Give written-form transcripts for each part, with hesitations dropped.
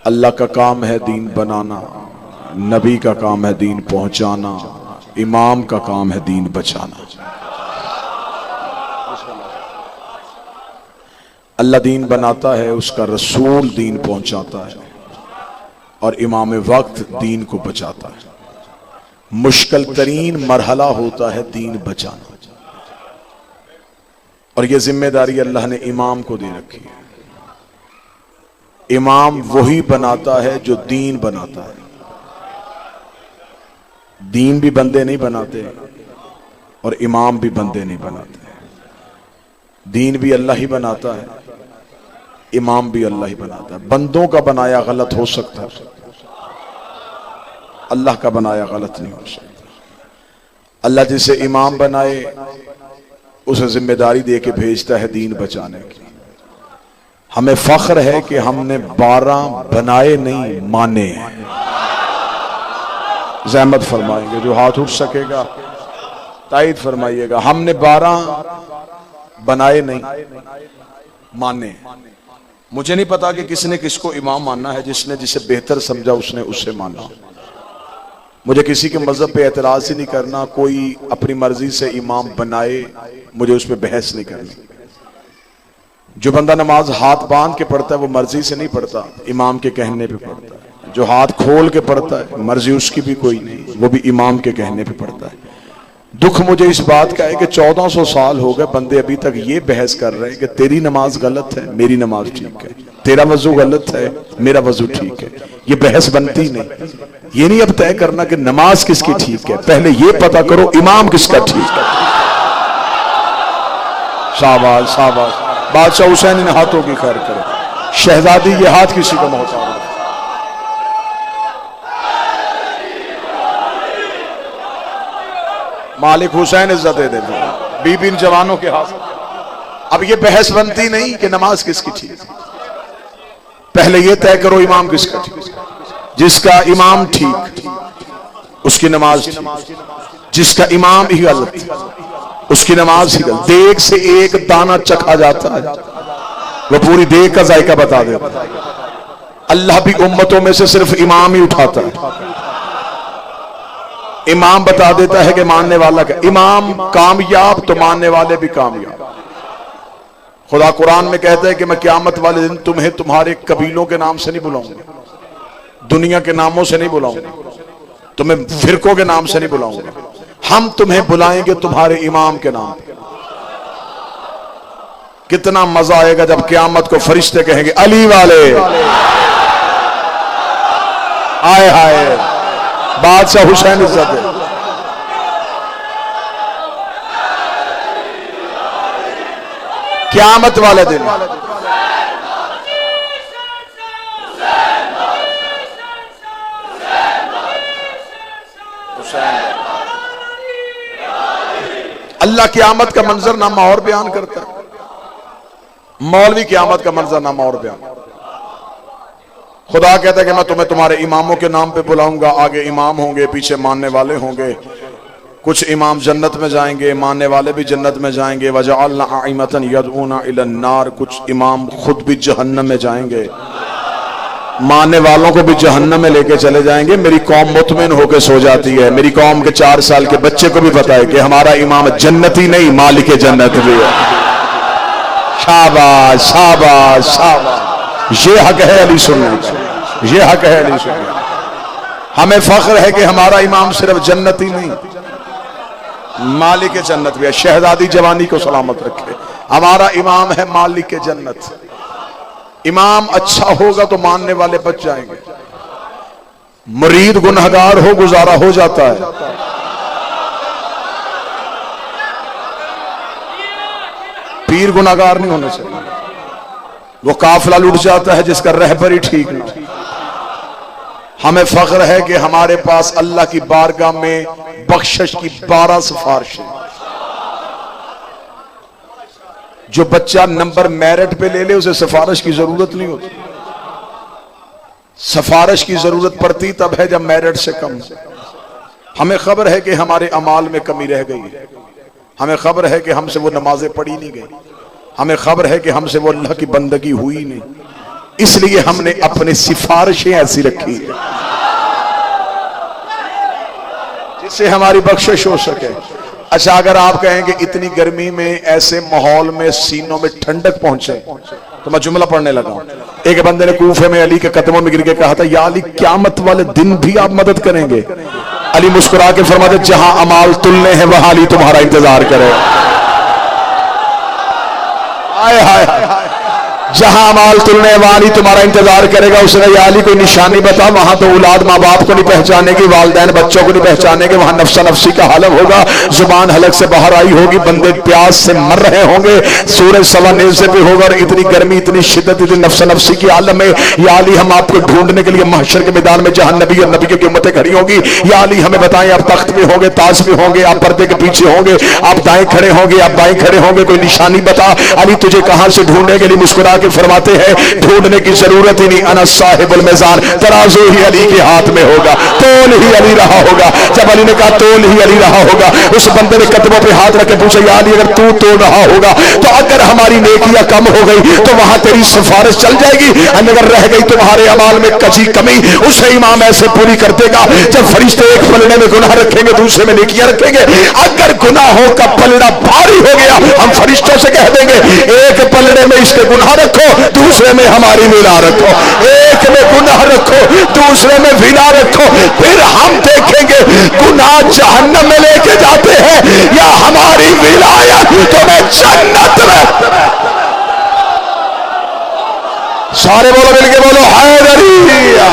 अल्लाह का काम है दीन बनाना, नबी का काम है दीन पहुंचाना, इमाम का काम है दीन बचाना। अल्लाह दीन बनाता है, उसका रसूल दीन पहुंचाता है और इमाम वक्त दीन को बचाता है। मुश्किल तरीन मरहला होता है दीन बचाना, और यह जिम्मेदारी अल्लाह ने इमाम को दे रखी है। इमाम वही बनाता है जो दीन बनाता है। दीन भी बंदे नहीं बनाते और इमाम भी बंदे नहीं बनाते। दीन भी अल्लाह ही बनाता है, इमाम भी अल्लाह ही बनाता है। बंदों का बनाया गलत हो सकता है, अल्लाह का बनाया गलत नहीं हो सकता। अल्लाह जिसे इमाम बनाए उसे जिम्मेदारी दे के भेजता है दीन बचाने की। हमें फख्र है कि हमने 12 बनाए नहीं माने हैं। ज़हमत फरमाएंगे, जो हाथ उठ सकेगा तायद फरमाइएगा। हमने 12 बनाए नहीं माने। मुझे नहीं पता कि किसने किसको इमाम मानना है। जिसने जिसे बेहतर समझा उसने उससे माना। मुझे किसी के मजहब पे एतराज ही नहीं करना। कोई अपनी मर्जी से इमाम बनाए, मुझे उस पर बहस नहीं करनी। जो बंदा नमाज हाथ बांध के पढ़ता है वो मर्जी से नहीं पढ़ता, इमाम के कहने पे पढ़ता है। जो हाथ खोल के पढ़ता है मर्जी उसकी भी कोई नहीं, वो भी इमाम के कहने पे पढ़ता है। दुख मुझे इस बात का है कि 1400 साल हो गए, बंदे अभी तक ये बहस कर रहे हैं कि तेरी नमाज गलत है, मेरी नमाज ठीक है, तेरा वजू गलत है, मेरा वजू ठीक है। ये बहस बनती नहीं। ये नहीं अब तय करना कि नमाज किसकी ठीक है, पहले ये पता करो इमाम किसका ठीक है। शाबाश शाबाश। बादशाह हुसैन इन हाथों की खैर करे। शहजादी ये हाथ किसी का मोहताज है। मालिक हुसैन इज्जत दे दे बीबी इन जवानों के हाथ। अब ये बहस बनती नहीं कि नमाज किसकी ठीक है, पहले ये तय करो इमाम किसका ठीक। जिसका इमाम ठीक उसकी नमाज ठीक, जिसका इमाम ही गलत उसकी नमाज ही गलत। देग से एक दाना चखा जाता है, वो पूरी देग का जायका बता देता है। अल्लाह भी उम्मतों में से सिर्फ इमाम ही उठाता है। इमाम बता देता है कि मानने वाला क्या। इमाम कामयाब तो मानने वाले भी कामयाब। खुदा कुरान में कहता है कि मैं क़यामत वाले दिन तुम्हें तुम्हारे कबीलों के नाम से नहीं बुलाऊंगा, दुनिया के नामों से नहीं बुलाऊंगा, तुम्हें फिरकों के नाम से नहीं बुलाऊंगा। हम तुम्हें बुलाएंगे तुम्हारे इमाम के नाम। कितना मजा आएगा जब क़यामत को फरिश्ते कहेंगे अली वाले। आए हाय, बादशाह हुसैन इज्जत है। क़यामत वाले दिन अल्लाह क़यामत का मंजरनामा और बयान करता है। मौलवी क़यामत का मंजरनामा और बयान। खुदा कहता है कि मैं तुम्हें तुम्हारे इमामों के नाम पे बुलाऊंगा। आगे इमाम होंगे, पीछे मानने वाले होंगे। कुछ इमाम जन्नत में जाएंगे, मानने वाले भी जन्नत में जाएंगे। वजअलना आइमतन यदऊना इलन नार, कुछ इमाम खुद भी जहन्नम में जाएंगे, मानने वालों को भी जहन्नम में लेके चले जाएंगे। मेरी कौम मुतमिन होकर सो जाती है। मेरी कौम के 4 साल के बच्चे को भी पता है कि हमारा इमाम जन्नती नहीं मालिक जन्नत भी है। शाबाश शाबाश शाबाश। ये हक है अली सुन्नी का, ये हक है अली सुन्नी। हमें फख्र है कि हमारा इमाम सिर्फ जन्नती नहीं मालिक जन्नत भी है। शहजादी जवानी को सलामत रखे। हमारा इमाम है मालिक जन्नत। इमाम अच्छा होगा तो मानने वाले बच जाएंगे। मुरीद गुनहगार हो गुजारा हो जाता है। पीर गुनहगार नहीं होना चाहिए। वो काफिला लुट जाता है जिसका रहबर ही ठीक ना। हमें फख्र है कि हमारे पास अल्लाह की बारगाह में बख्शिश की 12 सिफारिशें। जो बच्चा नंबर मेरिट पे ले ले उसे सिफारिश की जरूरत नहीं होती। सिफारिश की जरूरत पड़ती तब है जब मेरिट से कम। हमें खबर है कि हमारे अमाल में कमी रह गई है। हमें खबर है कि हमसे वो नमाजें पढ़ी नहीं गई। हमें खबर है कि हमसे वो अल्लाह की बंदगी हुई नहीं। इसलिए हमने अपनी सिफारिशें ऐसी रखी है जिससे हमारी बख्शिश हो सके। अच्छा, अगर आप कहें कि इतनी गर्मी में ऐसे माहौल में सीनों में ठंडक पहुंचे, तो मैं जुमला पढ़ने लगा। एक बंदे ने कूफे में अली के कदमों में गिर के कहा था, या अली क़यामत वाले दिन भी आप मदद करेंगे? अली मुस्कुरा के फरमाते, जहां अमाल तुलने हैं वहां अली तुम्हारा इंतजार करे। हाय हाय हाय, जहां अमाल तुलने वाली तुम्हारा इंतजार करेगा। उसने या अली कोई निशानी बता, वहां तो औलाद माँ बाप को नहीं पहचानेगी, वालिदैन बच्चों को नहीं पहचानेंगे, वहां नफ्सा नफ्सी का हालत होगा, जुबान हलक से बाहर आई होगी, बंदे प्यास से मर रहे होंगे, सूरज सवा नेज़े पे होगा और इतनी गर्मी, इतनी शिद्दत, इतनी नफ्सा नफ्सी की आलम में। या अली हम आपको ढूंढने के लिए महशर के मैदान में जहां नबी और नबी की उम्मतें खड़ी होंगी, या अली हमें बताएं, आप तख्त पे होंगे, ताज पे होंगे, आप पर्दे के पीछे होंगे, आप दाएं खड़े होंगे, आप बाएं खड़े होंगे, कोई निशानी बता। अली तुझे कहां से ढूंढने के लिए मुस्कुरा के फरमाते हैं, ढूंढने की जरूरत ही नहीं, अना साहिबुल मीज़ान, तराजू ही अली के हाथ में होगा, तोल ही अली रहा होगा। जब अली ने कहा तोल ही अली रहा होगा, उस बंदे ने कदमों पे हाथ रख के पूछा, या अली अगर तू तोल रहा होगा तो अगर हमारी नेकियां कम हो गई तो वहां तेरी सिफारिश चल जाएगी, अगर रह गई तुम्हारे अमाल में कची कमी, उसे इमाम ऐसे पूरी कर देगा। जब फरिश्ते एक पलड़े में गुनाह रखेंगे, दूसरे में नेकियां रखेंगे, अगर गुनाहों का पलड़ा भारी हो गया, हम फरिश्तों से कह देंगे, एक पलड़े में इसके गुनाह रखो, दूसरे में हमारी विला रखो, एक में गुनाह रखो, दूसरे में विला रखो, फिर हम देखेंगे गुनाह जहन्नम में लेके जाते हैं या हमारी विलायत तुम्हें जन्नत में। सारे बोलो, मिलके बोलो, हैदरिया।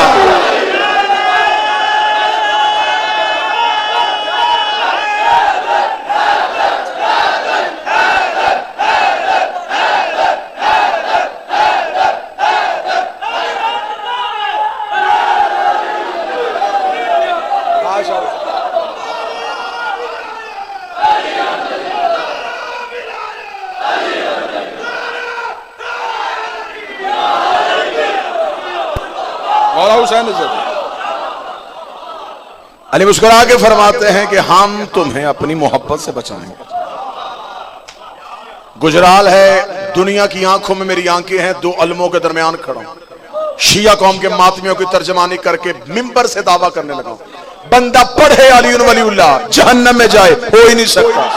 अली मुस्कुरा के फरमाते हैं कि हम तुम्हें अपनी मोहब्बत से बचाएंगे। गुजराल है, दुनिया की आंखों में मेरी आंखें हैं, दो अलमों के दरमियान खड़ा हूं। शिया कौम के मातमियों की तर्जमानी करके मिंबर से दावा करने लगा, बंदा पढ़े अली वलीउल्लाह जहन्नम में जाए, हो ही नहीं सकता।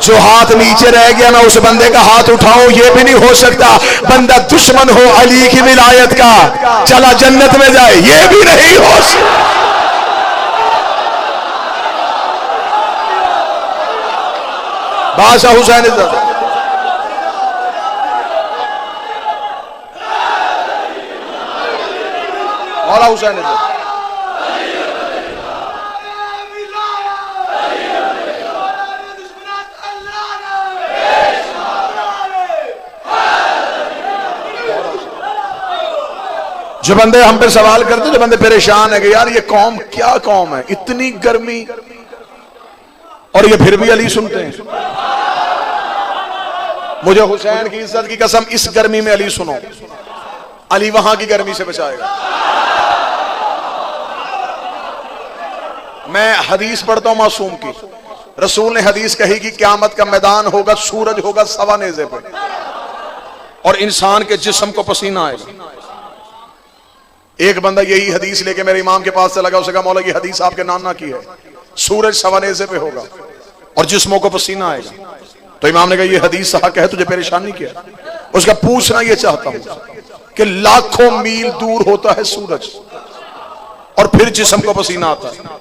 जो हाथ नीचे रह गया, मैं उस बंदे का हाथ उठाऊं, ये भी नहीं हो सकता। बंदा दुश्मन हो अली की विलायत का, चला जन्नत में जाए, ये भी नहीं हो सकता। बादशाह हुसैन मौला हुसैन जो बंदे हम पे सवाल करते, जो बंदे परेशान है कि यार ये कौम क्या कौम है, इतनी गर्मी और ये फिर भी अली सुनते हैं। मुझे हुसैन की इज्जत की कसम, इस गर्मी में अली सुनो, अली वहां की गर्मी से बचाएगा। मैं हदीस पढ़ता हूं मासूम की, रसूल ने हदीस कही कि क़यामत का मैदान होगा, सूरज होगा सवा नेज़े पे और इंसान के जिस्म को पसीना आएगा। एक बंदा यही हदीस लेके मेरे इमाम के पास से लगा, उसने कहा मौला ये हदीस आपके नाना की है, सूरज सवा नेज़े पे होगा और जिस्मों को पसीना आएगा। तो इमाम ने कहा ये हदीस सहा है, तुझे परेशान नहीं किया? उसका पूछना ये चाहता हूं कि लाखों मील दूर होता है सूरज और फिर जिस्म को पसीना आता है,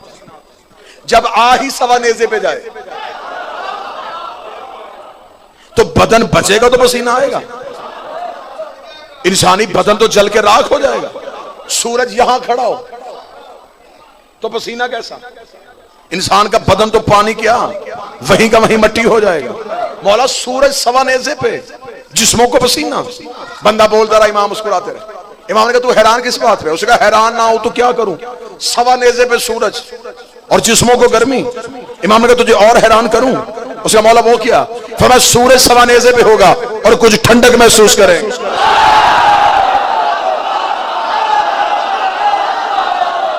जब आ ही सवा नेज़े पे जाए तो बदन बचेगा तो पसीना आएगा, इंसानी बदन तो जल के राख हो जाएगा। सूरज यहां खड़ा हो तो पसीना कैसा? इंसान का बदन तो पानी क्या, वहीं का वहीं मट्टी हो जाएगा। मौला सूरज सवा नेज़े पे, जिस्मों को पसीना। बंदा बोलता रहा, इमाम मुस्कुराते रहे। इमाम ने कहा तू हैरान किस बात पे? उसने कहा हैरान ना हो तो क्या करूं, सवा नेज़े पे सूरज और जिस्मों को गर्मी। इमाम ने कहा तुझे और हैरान करूं? उसका मौला वो क्या? फरमाया सूरज सवा नेज़े पे होगा और कुछ ठंडक महसूस करें।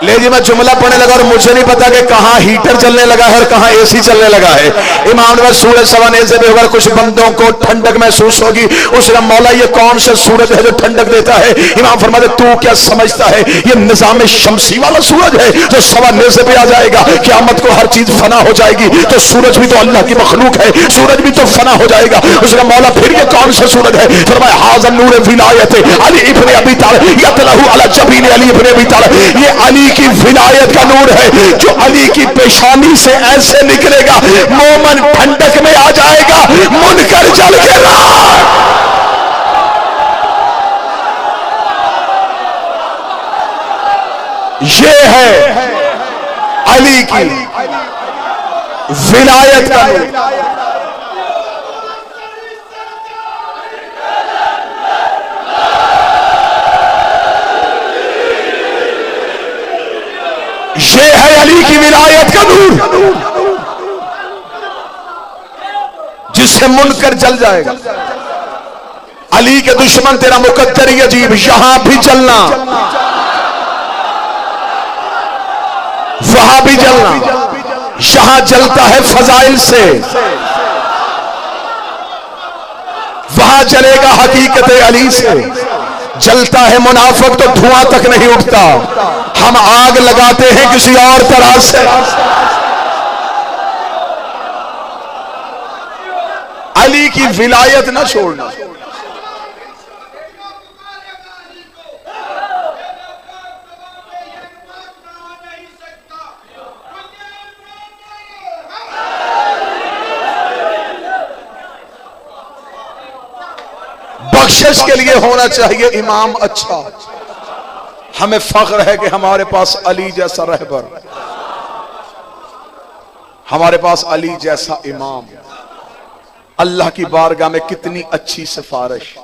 ले जी मैं जुमला पढ़ने लगा और मुझे नहीं पता कि कहाँ हीटर चलने लगा है और कहाँ एसी चलने लगा है। इमाम ने सूरज सवाने से भी होगा, कुछ बंदों को ठंडक महसूस होगी। उसका मौला ये कौन सा सूरज है जो ठंडक देता है? इमाम फरमाते तू क्या समझता है ये निजाम शमसी वाला सूरज है जो सवाने से भी आ जाएगा। क़यामत को हर चीज फना हो जाएगी तो सूरज भी तो अल्लाह की मखलूक है, सूरज भी तो फना हो जाएगा। उसका मौला फिर ये कौन सा सूरज है? फरमाया हाज़ा नूर विलायत अली इब्न अबी तालिब यतलहु अला जबीन अली इब्न अबी तालिब। ये अली की विलायत का नूर है जो अली की पेशानी से ऐसे निकलेगा मोमन ठंडक में आ जाएगा, मुनकर जल के राख। ये है अली की विलायत का नूर। ये है अली की विलायत का नूर जिससे मुनकर जल जाएगा। अली के दुश्मन तेरा मुकद्दर ही अजीब, यहां भी चलना वहां भी जलना। यहां जलता है फजाइल से, वहां जलेगा हकीकत अली से। जलता है मुनाफिक तो धुआं तक नहीं उठता, हम आग लगाते हैं किसी और तरह से। अली की विलायत ना छोड़ना। बख्शिश के लिए होना चाहिए इमाम अच्छा। हमें फख्र है कि हमारे पास अली जैसा रहबर, हमारे पास अली जैसा इमाम। अल्लाह की बारगाह में कितनी अच्छी सिफारिश।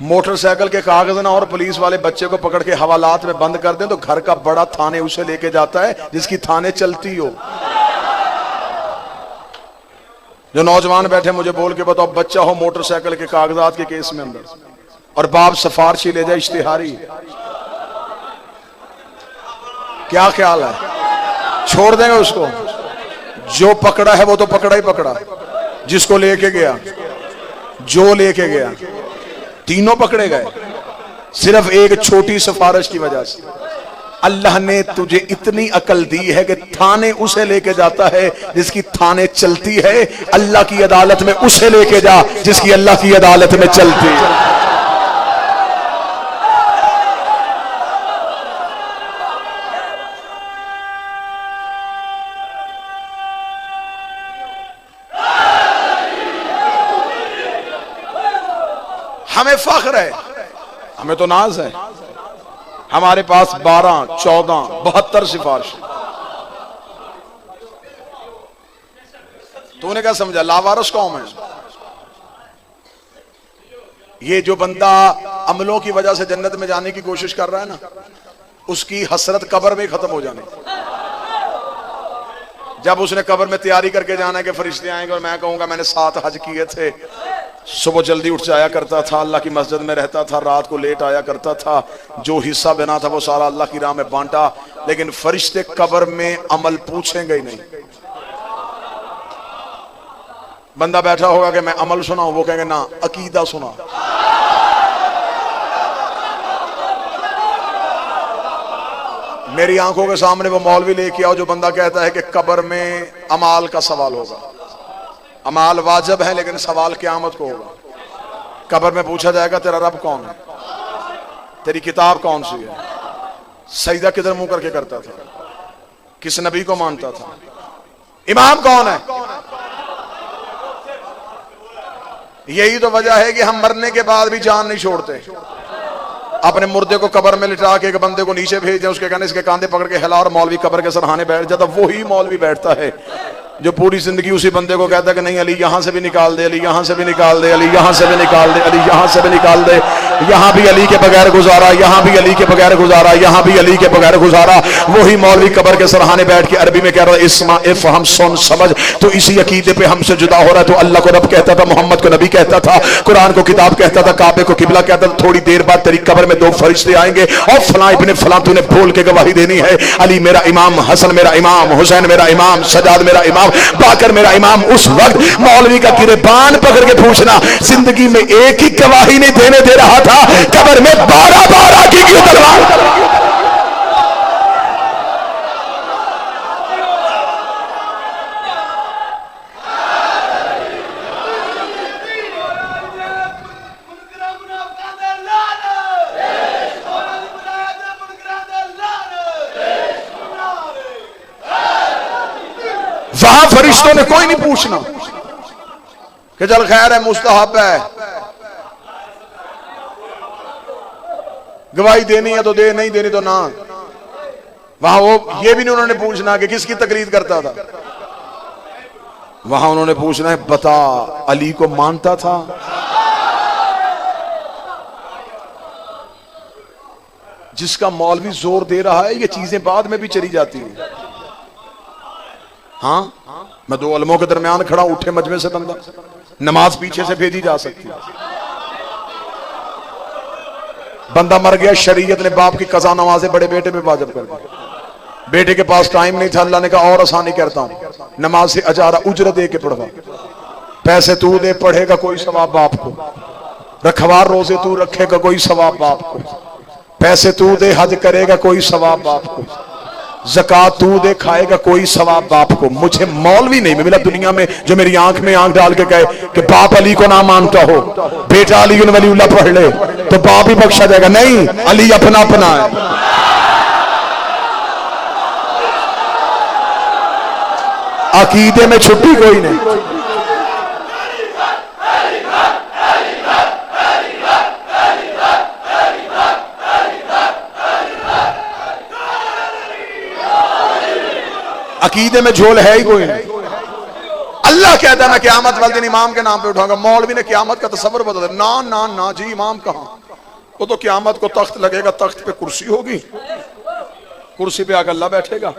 मोटरसाइकिल के कागज ना और पुलिस वाले बच्चे को पकड़ के हवालात में बंद कर दें तो घर का बड़ा थाने उसे लेके जाता है जिसकी थाने चलती हो। जो नौजवान बैठे मुझे बोल के बताओ, बच्चा हो मोटरसाइकिल के कागजात के केस में अंदर और बाप सिफारिशी ले जाए इश्तिहारी, क्या ख्याल है? छोड़ देंगे उसको? जो पकड़ा है वो तो पकड़ा ही पकड़ा, जिसको लेके गया, जो लेके गया, तीनों पकड़े गए सिर्फ एक छोटी सिफारिश की वजह से। अल्लाह ने तुझे इतनी अकल दी है कि थाने उसे लेके जाता है जिसकी थाने चलती है, अल्लाह की अदालत में उसे लेके जा जिसकी अल्लाह की अदालत में चलती है। हमें फख्र है, हमें तो नाज है, हमारे पास 12, 14, 72 सिफारिश। तूने क्या समझा लावारिस कौम है? ये जो बंदा अमलों की वजह से जन्नत में जाने की कोशिश कर रहा है ना, उसकी हसरत कब्र में खत्म हो जाने। जब उसने कब्र में तैयारी करके जाना है कि फरिश्ते आएंगे और मैं कहूंगा मैंने 7 हज किए थे, सुबह जल्दी उठ जाया करता था, अल्लाह की मस्जिद में रहता था, रात को लेट आया करता था, जो हिस्सा बना था वो सारा अल्लाह की राह में बांटा, लेकिन फरिश्ते कब्र में अमल पूछेंगे ही नहीं। बंदा बैठा होगा कि मैं अमल सुनाऊं, वो कहेंगे ना अकीदा सुना। मेरी आंखों के सामने वो मौलवी लेके आओ जो बंदा कहता है कि कब्र में अमाल का सवाल होगा। अमाल वाजिब है लेकिन सवाल क़यामत को होगा। कब्र में पूछा जाएगा तेरा रब कौन है, तेरी किताब कौन सी है, सजदा किधर मुंह करके करता था, किस नबी को मानता था, इमाम कौन है। यही तो वजह है कि हम मरने के बाद भी जान नहीं छोड़ते। अपने मुर्दे को कब्र में लिटा के एक बंदे को नीचे भेज दें, उसके कहने इसके कांधे पकड़ के हिला और मौलवी कब्र के सरहाने बैठ जाता, वही मौलवी बैठता है जो पूरी जिंदगी उसी बंदे को कहता है कि नहीं अली यहां से भी निकाल दे, अली यहां से भी निकाल दे, अली यहां से भी निकाल दे, अली यहां से भी निकाल दे, यहां भी अली के बगैर गुजारा, यहां भी अली के बगैर गुजारा, यहां भी अली के बगैर गुजारा। वही मौलवी कब्र के सरहाने बैठ के अरबी में कह रहा है इस्मा इफ हम सुन समझ, तो इसी अकीदे पे हमसे जुदा हो रहा है। तो अल्लाह को रब कहता था, मोहम्मद को नबी कहता था, कुरान को किताब कहता था, काबे को किबला कहता था। थोड़ी देर बाद तेरी कब्र में दो फरिश्ते आएंगे और फलां इब्ने फलां तूने बोल के गवाही देनी है, अली मेरा इमाम, हसन मेरा इमाम, हुसैन मेरा इमाम, सजाद मेरा इमाम, बाकर मेरा इमाम। उस वक्त मौलवी का गिरबान पकड़ के पूछना, जिंदगी में एक ही गवाही नहीं देने दे रहा था, कब्र में 12-12 की क्यों तलवार। वहां फरिश्तों ने कोई नहीं पूछना कि चल खैर है, मुस्तहब है, गवाही देनी है तो दे, नहीं देनी तो ना। वहां वो ये भी नहीं उन्होंने पूछना कि किसकी तकलीद करता था। वहां उन्होंने पूछना है बता अली को मानता था। जिसका मौलवी जोर दे रहा है, ये चीजें बाद में भी चली जाती हैं। हाँ, मैं दो अलमों के दरमियान खड़ा, उठे मजमे से बंदा, नमाज पीछे से भेजी जा सकती है। बंदा मर गया, शरीयत ने बाप की कज़ा नमाजें बड़े बेटे पे वाजिब कर दी। बेटे के पास टाइम नहीं था, अल्लाह ने कहा और आसानी करता हूं, नमाज से अजारा उजरत दे के पढ़वा, पैसे तू दे, पढ़ेगा कोई सवाब बाप को, रखवार रोजे तू रखेगा कोई सवाब बाप को, पैसे तू दे, हज करेगा कोई सवाब बाप को, ज़कात तू दे, खाएगा कोई सवाब बाप को। मुझे मौलवी नहीं मिला दुनिया में जो मेरी आंख में आंख डाल के कहे कि बाप अली को ना मानता हो, बेटा अली वलीउल्लाह पढ़ ले तो बाप ही बख्शा जाएगा। नहीं, अली अपना अपना है। अकीदे में छुट्टी कोई नहीं। अकीदे में झोल है ही कोई नहीं। अल्लाह कहता है मैं क़यामत वाले दिन इमाम के नाम पे उठाऊंगा। मौलवी ने क़यामत का तसव्वुर बदल दिया। ना ना ना जी, इमाम कहां, वो तो क़यामत को तख्त लगेगा, तख्त पे कुर्सी होगी, कुर्सी पे आकर अल्लाह बैठेगा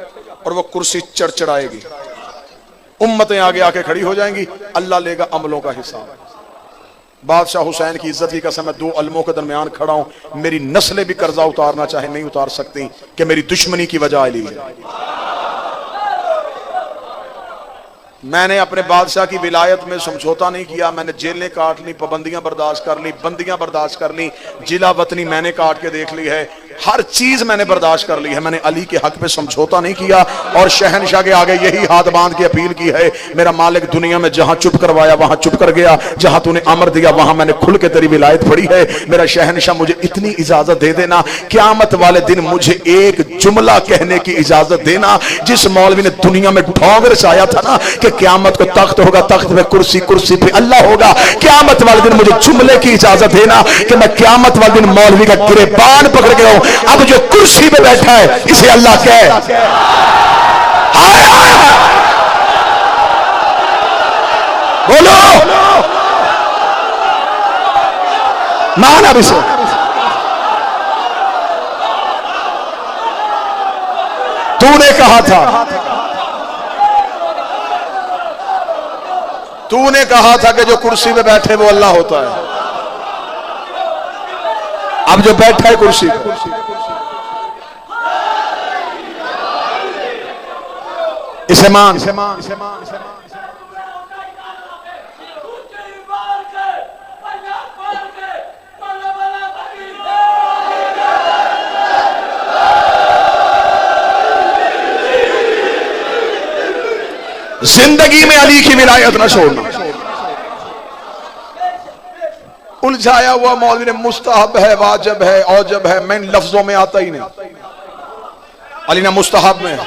और वो कुर्सी चढ़ाएगी, उम्मतें आगे आके खड़ी हो जाएंगी, अल्लाह लेगा अमलों का हिसाब। बादशाह हुसैन की इज्जत की कसम, मैं दो अलमों के दरमियान खड़ा हूं, मेरी नस्लें भी कर्जा उतारना चाहे नहीं उतार सकती कि मेरी दुश्मनी की वजह अली है। मैंने अपने बादशाह की विलायत में समझौता नहीं किया, मैंने जेलें काट ली, पाबंदियां बर्दाश्त कर ली, बंदियां बर्दाश्त कर ली, जिला वतनी मैंने काट के देख ली है, हर चीज मैंने बर्दाश्त कर ली है। मैंने अली के हक पे समझौता नहीं किया और शहनशाह के आगे यही हाथ बांध के अपील की है, मेरा मालिक दुनिया में जहां चुप करवाया वहां चुप कर गया, जहां तूने अमर दिया वहां मैंने खुल के तेरी विलायत पढ़ी है। मेरा शहनशाह मुझे इतनी इजाजत दे देना, क़यामत वाले दिन मुझे एक जुमला कहने की इजाजत देना जिस मौलवी ने दुनिया में ढोंग रचाया था ना कि क़यामत को तख्त होगा, तख्त पे कुर्सी, कुर्सी पे अल्लाह होगा। क़यामत वाले दिन मुझे जुमले की इजाजत देना कि मैं क़यामत वाले दिन मौलवी का गिरबान पकड़ के रहूं। अब जो कुर्सी पे बैठा है इसे अल्लाह कहे बोलो मान। अब इसे तूने कहा था, तूने कहा था कि जो कुर्सी पे बैठे वो अल्लाह होता है। अब जो बैठा है कुर्सी पे इसे मान। जिंदगी में अली की विलायत न छोड़ना। उलझाया हुआ मौलवी ने मुस्तहब है, वाजिब है, औजब है, मैं इन लफ्जों में आता ही नहीं। अली ना मुस्तहब में,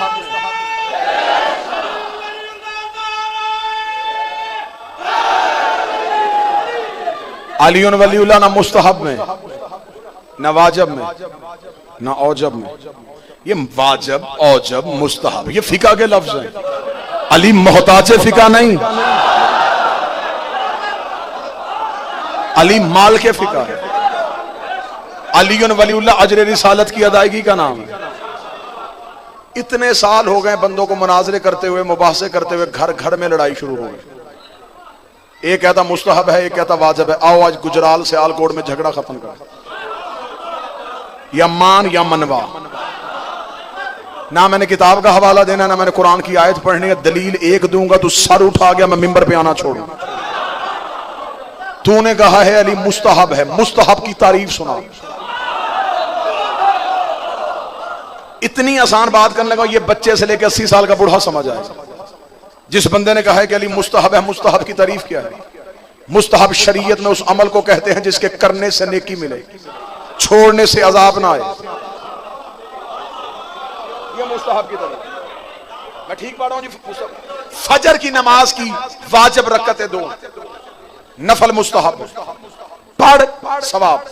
अली वलीउल्लाह ना मुस्तहब में, ना वाजिब में, ना औजब में। ये वाजिब, औजब, मुस्तहब ये फिका के लफ्ज हैं। अली मोहताज फिका नहीं, अली माल के फिका है। अली वलीउल्लाह अजर रिसालत की अदायगी का नाम है। इतने साल हो गए बंदों को मुनाजरे करते हुए, मुबाहसे करते हुए, घर घर में लड़ाई शुरू हो गई। एक कहता मुस्तहब है, एक कहता वाजिब है। आओ आज गुजराल से आलकोट में झगड़ा खत्म कर, या मान या मनवा। ना मैंने किताब का हवाला देना, ना मैंने कुरान की आयत पढ़नी है। दलील एक दूंगा तो सर उठा गया, मैं मिंबर पे आना छोड़ू। तूने कहा है अली मुस्तहब है, मुस्तहब की तारीफ सुना। इतनी आसान बात करने लगा, ये बच्चे से लेकर 80 साल का बूढ़ा समझ आएगा। जिस बंदे ने कहा है कि अली मुस्तहब है, मुस्तहब की तारीफ क्या है? मुस्तहब शरीयत में उस अमल को कहते हैं जिसके करने से नेकी मिले, छोड़ने से अजाब ना आए। ये मुस्तहब की तारीफ। मैं ठीक पढ़ रहा हूं जी? फजर की नमाज की वाजिब रकअतें 2, नफल मुस्तहब। पढ़ सवाब,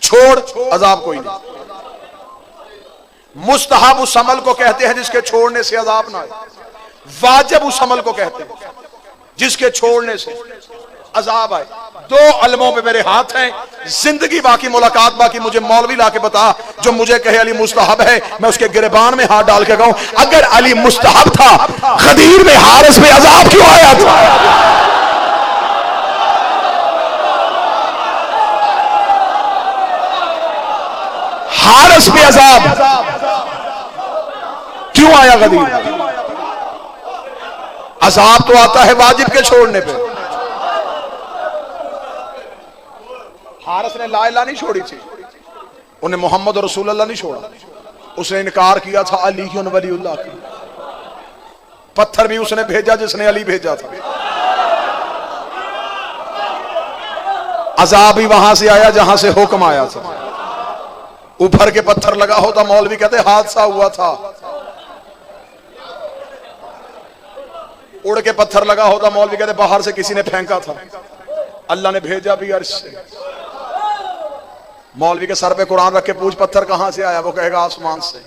छोड़ अजाब कोई नहीं। मुस्तहब उस अमल को कहते हैं जिसके छोड़ने से अजाब ना आए। वाजिब उस अमल को कहते हैं जिसके छोड़ने से अजाब आए। 2 अलमों पे मेरे हाथ हैं, जिंदगी बाकी, मुलाकात बाकी। मुझे मौलवी लाके बता जो मुझे कहे अली मुस्तहब है, मैं उसके गिरबान में हाथ डाल के कहूं अगर अली मुस्तहब था, गदीर में हारिस पे अजाब क्यों आया था? हारिस पे अजाब क्यों आया? गदीर अजाब तो आता है वाजिब के छोड़ने पे। हारिस ने ला इलाहा नहीं छोड़ी थी, उन्हें मोहम्मद रसूलुल्लाह नहीं छोड़ा। उसने इनकार किया था अली वलीउल्लाह की। पत्थर भी उसने भेजा जिसने अली भेजा था। अजाब भी वहां से आया जहां से हुक्म आया था। ऊपर के पत्थर लगा होता, मौलवी कहते हादसा हुआ था। उड़ के पत्थर लगा होता, मौलवी कहते बाहर से किसी ने फेंका था, अल्लाह ने भेजा भी अर्श से। मौलवी के सर पे कुरान रख के पूछ पत्थर कहां से आया, वो कहेगा आसमान से।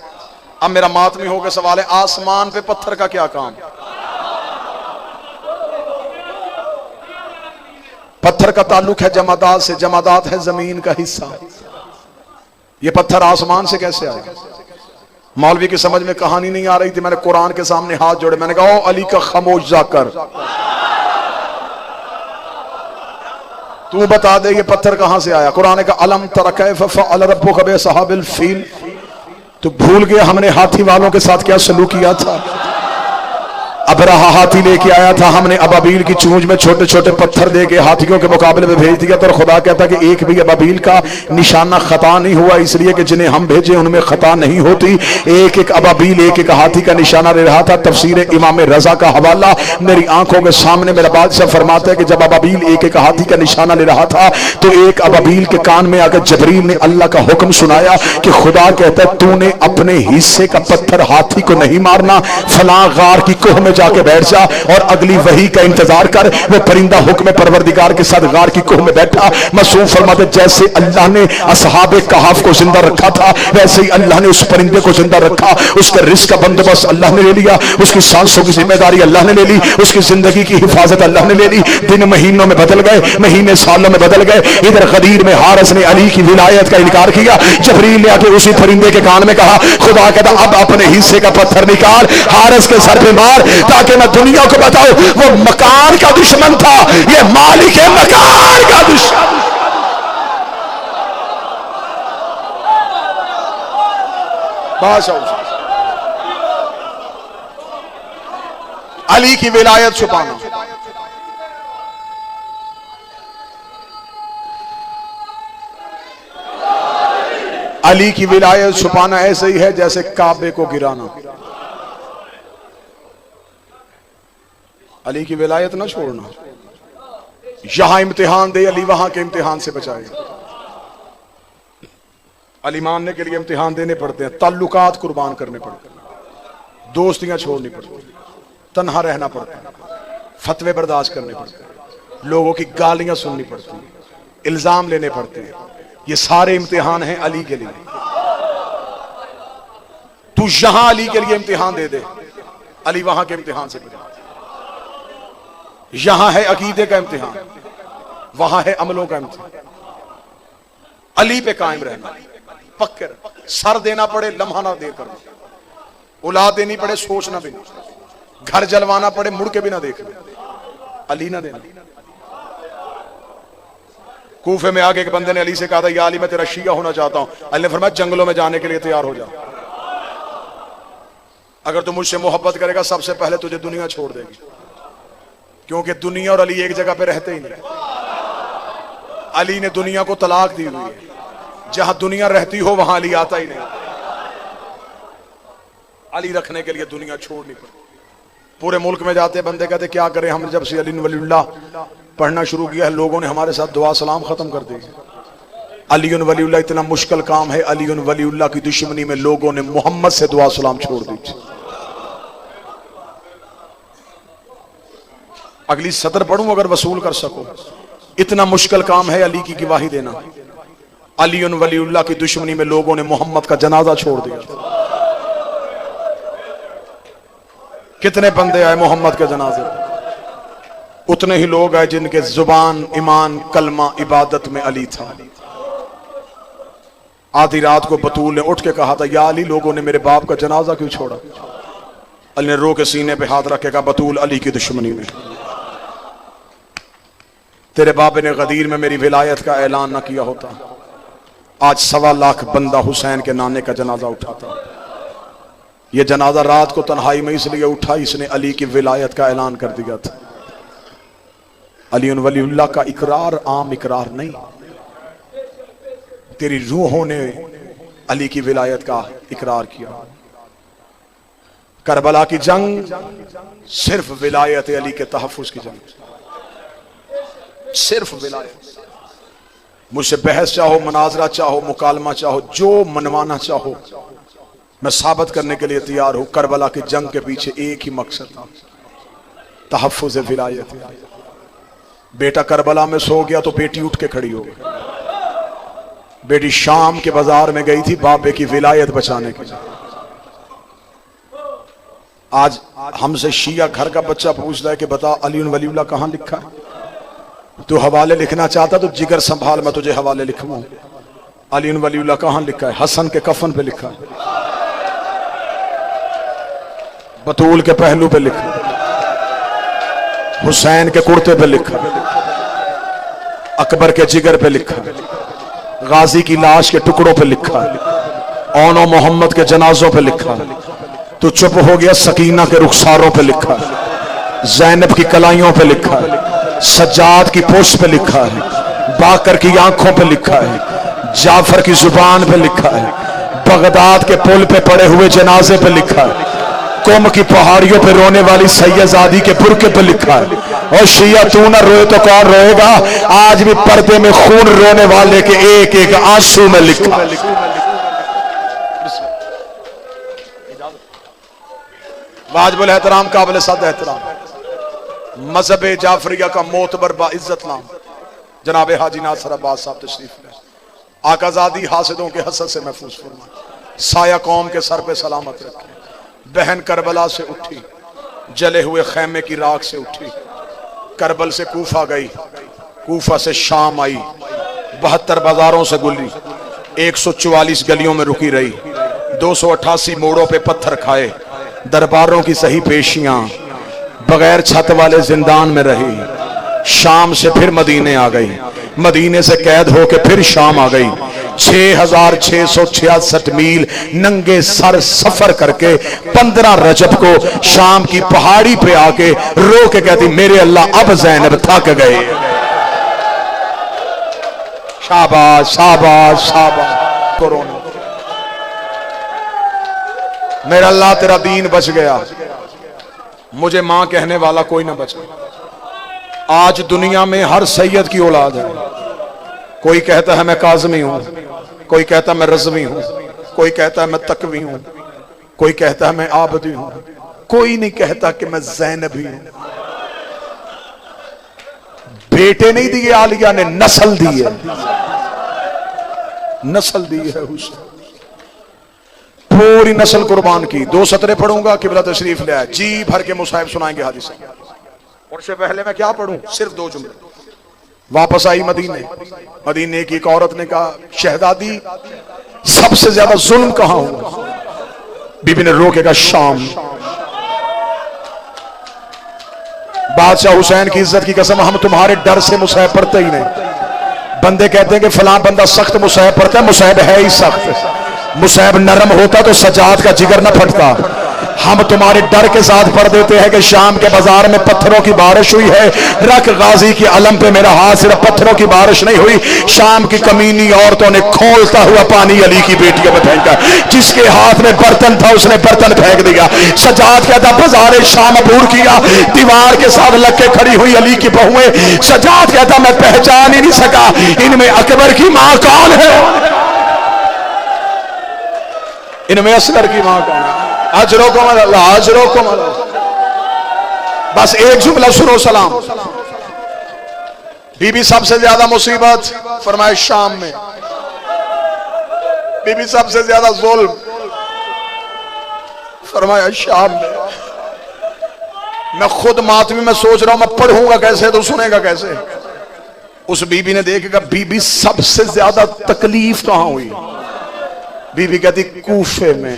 अब मेरा मातमी होकर सवाल है, आसमान पे पत्थर का क्या काम? पत्थर का ताल्लुक है जमादात से, जमादात है जमीन का हिस्सा। ये पत्थर आसमान से कैसे आया? मौलवी की समझ में कहानी नहीं आ रही थी। मैंने कुरान के सामने हाथ जोड़े, मैंने कहा ओ अली का खामोश जाकर तू बता दे ये पत्थर कहां से आया। कुरान का अलम तरा कैफ फअल रब्बुका बिअसहाबिल फील, तो भूल गया हमने हाथी वालों के साथ क्या सलूक किया था। अबरहा हाथी लेके आया था, हमने अबाबील की चूंज में छोटे छोटे पत्थर दे के हाथियों के मुकाबले में भेज दिया। तो खुदा कहता कि एक भी अबाबील का निशाना खता नहीं हुआ, इसलिए कि जिन्हें हम भेजे उनमें खता नहीं होती। एक एक अबाबील एक एक हाथी का निशाना ले रहा था। तफसीर इमाम रजा का हवाला मेरी आंखों के सामने मेरा बादशाह फरमाता है कि जब अबाबील एक एक हाथी का निशाना ले रहा था तो एक अबाबील के कान में आकर जबरील ने अल्लाह का हुक्म सुनाया कि खुदा कहता है तूने अपने हिस्से का पत्थर हाथी को नहीं मारना, फलां गार की कोह में जाके बैठ जा और अगली वही का इंतजार कर। वो परिंदा हुक्म परवरदिगार के साथ गार की कोह में बैठा। मासूम फरमाते जैसे अल्लाह ने असहाबे कहफ को जिंदा रखा था वैसे ही अल्लाह ने उस परिंदे को जिंदा रखा। उसके रिस्क का बंदोबस्त अल्लाह ने ले लिया, उसकी सांसों की जिम्मेदारी अल्लाह ने ले ली, उसकी जिंदगी की हिफाजत अल्लाह ने ले ली। दिन महीनों में बदल गए, महीने सालों में बदल गए। इधर गदीर में हारिस ने अली की विलायत का इनकार किया। जबरील ने आके उसी परिंदे के कान में कहा खुदा कहता अब अपने हिस्से का पत्थर निकाल, हारिस के सर पे मार, ताकि मैं दुनिया को बताऊं वो मकान का दुश्मन था, ये मालिक है मकान का दुश्मन। अली की विलायत छुपाना। अली की विलायत छुपाना ऐसे ही है जैसे काबे को गिराना। अली की विलायत ना छोड़ना। यहां इम्तिहान दे अली वहां के इम्तिहान से बचाएगा। अली मानने के लिए इम्तिहान देने पड़ते हैं, ताल्लुकात कुर्बान करने पड़ते हैं, दोस्तियां छोड़नी पड़ती हैं, तन्हा रहना पड़ता है, फतवे बर्दाश्त करने पड़ते हैं, लोगों की गालियां सुननी पड़ती हैं, इल्जाम लेने पड़ते हैं। ये सारे इम्तिहान हैं अली के लिए। तू यहां अली के लिए इम्तिहान दे दे, अली वहां के इम्तिहान से बचा। यहां है अकीदे का इम्तिहान, वहां है अमलों का इम्तिहान। अली पे कायम रहना, पक्के रहना। सर देना पड़े लम्हा ना देकर, औलाद देनी पड़े सोचना भी नहीं, घर जलवाना पड़े मुड़ के भी ना देखना, अली ना देना। कूफे में आके एक बंदे ने अली से कहा था, या अली मैं तेरा शिया होना चाहता हूं। अली ने फरमाया जंगलों में जाने के लिए तैयार हो जा, अगर तू मुझसे मोहब्बत करेगा सबसे पहले तुझे दुनिया छोड़ देगी, क्योंकि दुनिया और अली एक जगह पे रहते ही नहीं। अली ने दुनिया को तलाक दी हुई है, जहां दुनिया रहती हो वहां अली आता ही नहीं। अली रखने के लिए दुनिया छोड़नी पड़ी। पूरे मुल्क में जाते बंदे कहते क्या करें हम, जब से अली वलीउल्लाह पढ़ना शुरू किया है लोगों ने हमारे साथ दुआ सलाम खत्म कर दी। अली वलीउल्लाह इतना मुश्किल काम है, अली वलीउल्लाह की दुश्मनी में लोगों ने मोहम्मद से दुआ सलाम छोड़ दी। अगली सतर पढ़ूं अगर वसूल कर सको, इतना मुश्किल काम है अली की गवाही देना। अली वलीउल्लाह की दुश्मनी में लोगों ने मोहम्मद का जनाजा छोड़ दिया। कितने बंदे आए मोहम्मद के जनाजे, उतने ही लोग आए जिनके जुबान ईमान कलमा इबादत में अली था। आधी रात को बतूल ने उठ के कहा था, या अली लोगों ने मेरे बाप का जनाजा क्यों छोड़ा? अली ने रो के सीने पे हाथ रख के कहा, बतूल अली की दुश्मनी में, तेरे बाप ने गदीर में मेरी विलायत का ऐलान ना किया होता, आज 1.25 लाख बंदा हुसैन के नाने का जनाजा उठाता। यह जनाजा रात को तन्हाई में इसलिए उठा, इसने अली की विलायत का ऐलान कर दिया था। अली वलीउल्लाह का इकरार आम इकरार नहीं, तेरी रूहों ने अली की विलायत का इकरार किया। करबला की जंग सिर्फ विलायत अली के तहफ्फुज की जंग, सिर्फ विलायत। मुझसे बहस चाहो, मनाजरा चाहो, मुकालमा चाहो, जो मनवाना चाहो, मैं साबित करने के लिए तैयार हूं। करबला की जंग के पीछे एक ही मकसद था, तहफ्फुज विलायत। बेटा करबला में सो गया तो बेटी उठ के खड़ी हो गई। बेटी शाम के बाजार में गई थी बाबे की विलायत बचाने के लिए। आज हमसे शिया घर का बच्चा पूछ रहा है कि बता अली वलीउल्लाह कहां लिखा है? तू हवाले लिखना चाहता तो जिगर संभाल, मैं तुझे हवाले लिखवाऊं। अली वलीउल्लाह कहां लिखा है? हसन के कफन पे लिखा है, बतूल के पहलू पे लिखा है, हुसैन के कुर्ते पे लिखा है, अकबर के जिगर पे लिखा है, गाजी की लाश के टुकड़ों पे लिखा है, औनो मोहम्मद के जनाजों पे लिखा है। तो चुप हो गया, सकीना के रुखसारों पे लिखा है, जैनब की कलाइयों पे लिखा है, सज्जाद की पोस्ट पे लिखा है, बाकर की आंखों पे लिखा है, जाफर की जुबान पे लिखा है, बगदाद के पुल पे पड़े हुए जनाजे पे लिखा है, कुम की पहाड़ियों पे रोने वाली सैयदादी के बुरके पे लिखा है। और शिया तू ना रोए तो कौन रोएगा? आज भी पर्दे में खून रोने वाले के एक एक आंसू में लिखा। वाजिबुल एहतराम काबिल सद एहतराम मजहब जाफरिया का मोतबर बाइज्जत नाम जनाब हाजी नासिर अब्बास साहब तशरीफ ले। आकाजादी हासिदों के हसद से महफूज फरमाए, साया कौम के सर पे सलामत रखे। बहन करबला से उठी, जले हुए खैमे की राख से उठी, करबल से कूफा गई, कूफा से शाम आई, 72 बाजारों से गुजरी, 144 गलियों में रुकी रही, 288 मोड़ों पे पत्थर खाए, दरबारों की सही पेशियां, बगैर छत वाले जिंदान में रही। शाम से फिर मदीने आ गई, मदीने से कैद होके फिर शाम आ गई। 6666 मील नंगे सर सफर करके 15 रजब को शाम की पहाड़ी पे आके रो के कहती, मेरे अल्लाह अब ज़ैनब थक गए। शाबाश शाबाश शाबाश। कोरोना मेरा अल्लाह तेरा दीन बच गया, मुझे मां कहने वाला कोई ना बचा। आज दुनिया में हर सैयद की औलाद है। कोई कहता है मैं काज़मी हूं, कोई कहता है मैं रज़वी हूं, कोई कहता है मैं तकवी हूं, कोई कहता है मैं आबदी हूं, कोई नहीं कहता कि मैं ज़ैनबी हूं। बेटे नहीं दिए आलिया ने, नस्ल दी है, नस्ल दी है हुसैन, पूरी नस्ल कुर्बान की। 2 सतरे पढ़ूंगा, किबला तशरीफ ले आए, जी भर के मुसाहिब सुनाएंगे हाजी साहब। उनसे पहले मैं क्या पढ़ूं? सिर्फ 2 जुमले। वापस आई मदीने। मदीने की एक औरत ने कहा, शहजादी सबसे ज्यादा जुल्म कहां हुआ? बीबी ने रोकेगा, शाम। बादशाह हुसैन की इज्जत की कसम, हम तुम्हारे डर से मुसहब पढ़ते ही नहीं। बंदे कहते हैं कि फलां बंदा सख्त मुसहब पढ़ता है, मुसहब है ही सख्त। मुसहब नरम होता तो सजाद का जिगर न फटता। हम तुम्हारे डर के साथ पढ़ देते हैं कि शाम के बाजार में पत्थरों की बारिश हुई है, रख गाजी की अलम पे मेरा हाथ, सिर्फ पत्थरों की बारिश नहीं हुई, शाम की कमीनी औरतों ने खोलता हुआ पानी अली की बेटियों में फेंका। जिसके हाथ में बर्तन था उसने बर्तन फेंक दिया। सजाद कहता बाजार शाम अबूर किया, दीवार के साथ लग के खड़ी हुई अली की बहुएं। सजाद कहता मैं पहचान ही नहीं सका इनमें अकबर की मां कौन है, इनमें असगर की मां कौन है। अजरों को अजरों को बस एक जुमला सुनो, सलाम। बीबी सबसे ज्यादा मुसीबत, फरमाए शाम में। बीबी सबसे ज्यादा जुल्म, फरमाया शाम में। मैं खुद मातमी में सोच रहा हूं मैं पढ़ूंगा कैसे तो सुनेगा कैसे। उस बीबी ने देखेगा बीबी सबसे ज्यादा तकलीफ कहां हुई? बीबी कहती कूफे में।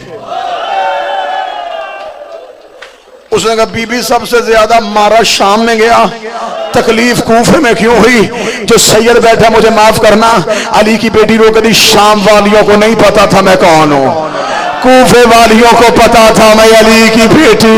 उसने कहा बीबी सबसे ज्यादा मारा शाम में गया, तकलीफ कूफे में क्यों हुई? जो सैयद बैठा, मुझे माफ करना, अली की बेटी रो कभी शाम वालियों को नहीं पता था मैं कौन हूं, कूफे वालियों को पता था मैं अली की बेटी।